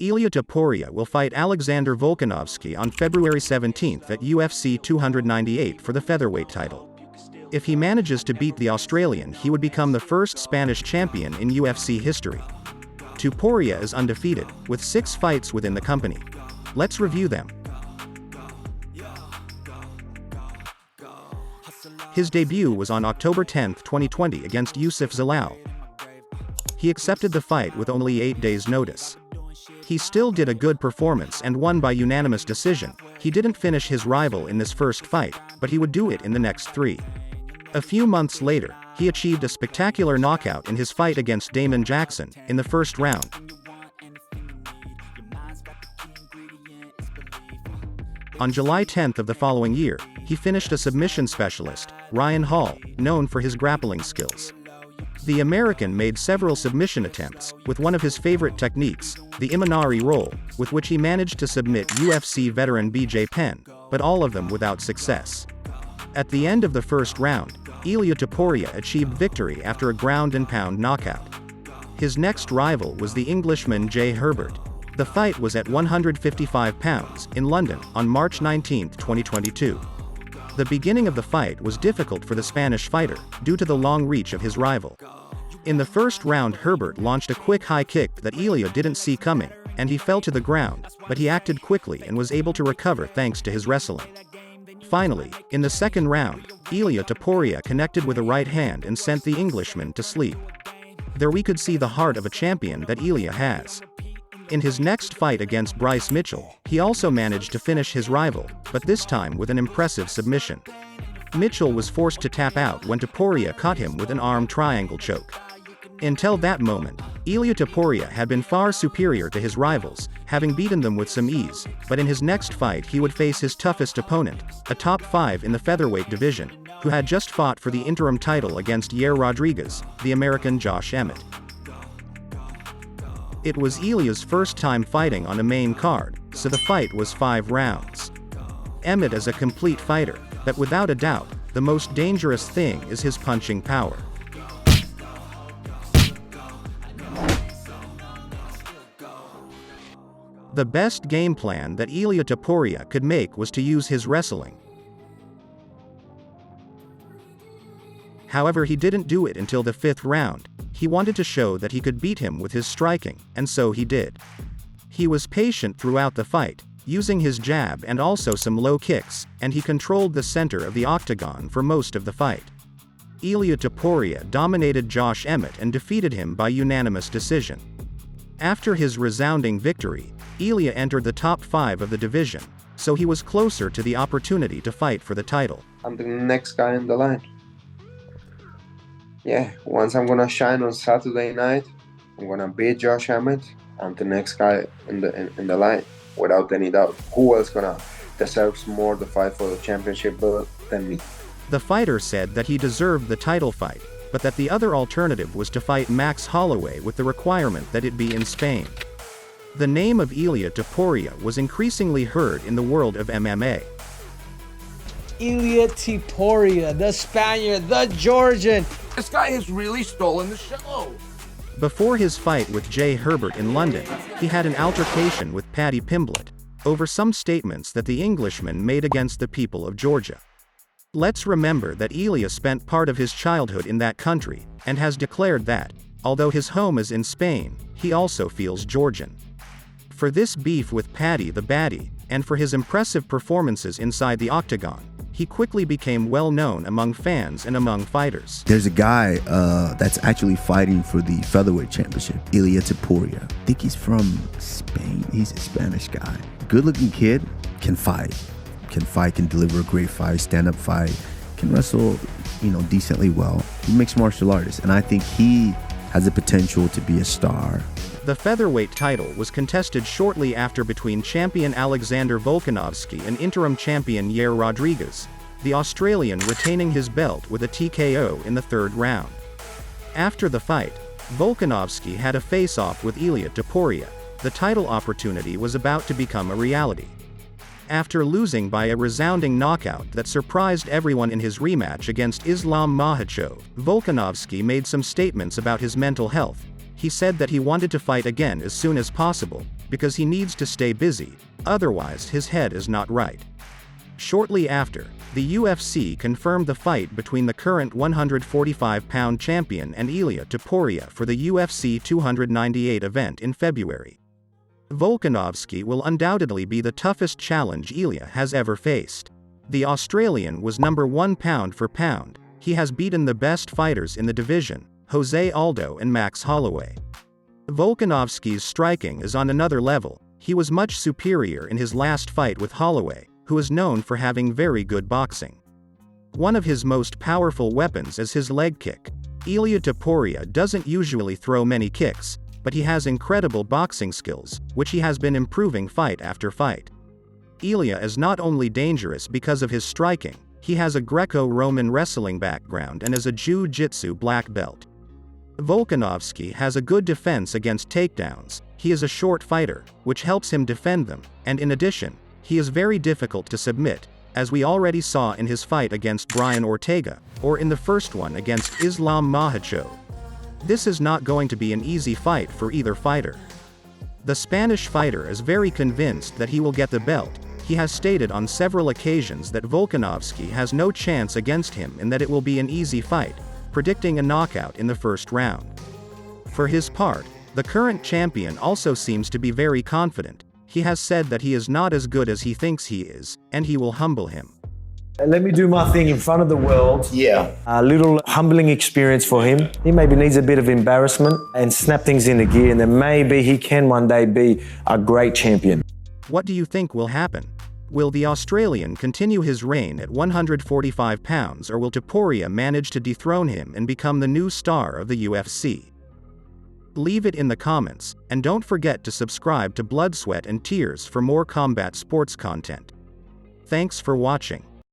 Ilia Topuria will fight Alexander Volkanovski on February 17 at UFC 298 for the featherweight title. If he manages to beat the Australian, he would become the first Spanish champion in UFC history. Topuria is undefeated, with 6 fights within the company. Let's review them. His debut was on October 10, 2020 against Youssef Zalal. He accepted the fight with only 8 days' notice. He still did a good performance and won by unanimous decision. He didn't finish his rival in this first fight, but he would do it in the next 3. A few months later, he achieved a spectacular knockout in his fight against Damon Jackson, in the first round. On July 10 of the following year, he finished a submission specialist, Ryan Hall, known for his grappling skills. The American made several submission attempts, with one of his favorite techniques, the Imanari roll, with which he managed to submit UFC veteran BJ Penn, but all of them without success. At the end of the first round, Ilia Topuria achieved victory after a ground-and-pound knockout. His next rival was the Englishman Jay Herbert. The fight was at 155 pounds, in London, on March 19, 2022. The beginning of the fight was difficult for the Spanish fighter, due to the long reach of his rival. In the first round, Herbert launched a quick high kick that Ilia didn't see coming, and he fell to the ground, but he acted quickly and was able to recover thanks to his wrestling. Finally, in the second round, Ilia Topuria connected with a right hand and sent the Englishman to sleep. There we could see the heart of a champion that Ilia has. In his next fight against Bryce Mitchell, he also managed to finish his rival, but this time with an impressive submission. Mitchell was forced to tap out when Topuria caught him with an arm triangle choke. Until that moment, Ilia Topuria had been far superior to his rivals, having beaten them with some ease, but in his next fight he would face his toughest opponent, a top 5 in the featherweight division, who had just fought for the interim title against Yair Rodriguez, the American Josh Emmett. It was Ilia's first time fighting on a main card, so the fight was 5 rounds. Emmett is a complete fighter, but without a doubt, the most dangerous thing is his punching power. The best game plan that Ilia Topuria could make was to use his wrestling. However, he didn't do it until the 5th round. He wanted to show that he could beat him with his striking, and so he did. He was patient throughout the fight, using his jab and also some low kicks, and he controlled the center of the octagon for most of the fight. Ilia Topuria dominated Josh Emmett and defeated him by unanimous decision. After his resounding victory, Ilia entered the top 5 of the division, so he was closer to the opportunity to fight for the title. I'm the next guy in the line. Yeah, once I'm gonna shine on Saturday night, I'm gonna beat Josh Emmett. I'm the next guy in the line, without any doubt. Who else deserves more the fight for the championship belt than me? The fighter said that he deserved the title fight, but that the other alternative was to fight Max Holloway with the requirement that it be in Spain. The name of Ilia Topuria was increasingly heard in the world of MMA. Ilia Topuria, the Spaniard, the Georgian. This guy has really stolen the show. Before his fight with Jay Herbert in London, he had an altercation with Paddy Pimblett over some statements that the Englishman made against the people of Georgia. Let's remember that Ilia spent part of his childhood in that country, and has declared that, although his home is in Spain, he also feels Georgian. For this beef with Paddy the Baddie, and for his impressive performances inside the octagon, he quickly became well known among fans and among fighters. There's a guy that's actually fighting for the Featherweight Championship, Ilia Topuria. I think he's from Spain. He's a Spanish guy. Good looking kid, can fight, can deliver a great fight, stand-up fight, can wrestle, decently well. He makes martial artists, and I think he has the potential to be a star. The featherweight title was contested shortly after between champion Alexander Volkanovski and interim champion Yair Rodriguez, the Australian retaining his belt with a TKO in the 3rd round. After the fight, Volkanovski had a face-off with Ilia Topuria. The title opportunity was about to become a reality. After losing by a resounding knockout that surprised everyone in his rematch against Islam Makhachev, Volkanovski made some statements about his mental health. He said that he wanted to fight again as soon as possible, because he needs to stay busy, otherwise his head is not right. Shortly after, the UFC confirmed the fight between the current 145-pound champion and Ilia Topuria for the UFC 298 event in February. Volkanovski will undoubtedly be the toughest challenge Ilia has ever faced. The Australian was number 1 pound for pound. He has beaten the best fighters in the division, Jose Aldo and Max Holloway. Volkanovski's striking is on another level. He was much superior in his last fight with Holloway, who is known for having very good boxing. One of his most powerful weapons is his leg kick. Ilia Topuria doesn't usually throw many kicks, but he has incredible boxing skills, which he has been improving fight after fight. Ilia is not only dangerous because of his striking, he has a Greco-Roman wrestling background and is a jiu-jitsu black belt. Volkanovski has a good defense against takedowns. He is a short fighter, which helps him defend them, and in addition, he is very difficult to submit, as we already saw in his fight against Brian Ortega, or in the first one against Islam Makhachev. This is not going to be an easy fight for either fighter. The Spanish fighter is very convinced that he will get the belt. He has stated on several occasions that Volkanovski has no chance against him and that it will be an easy fight, predicting a knockout in the first round. For his part, the current champion also seems to be very confident. He has said that he is not as good as he thinks he is, and he will humble him. Let me do my thing in front of the world. Yeah. A little humbling experience for him. He maybe needs a bit of embarrassment and snap things into gear, and then maybe he can one day be a great champion. What do you think will happen? Will the Australian continue his reign at 145 pounds, or will Topuria manage to dethrone him and become the new star of the UFC? Leave it in the comments, and don't forget to subscribe to Blood, Sweat and Tears for more combat sports content. Thanks for watching.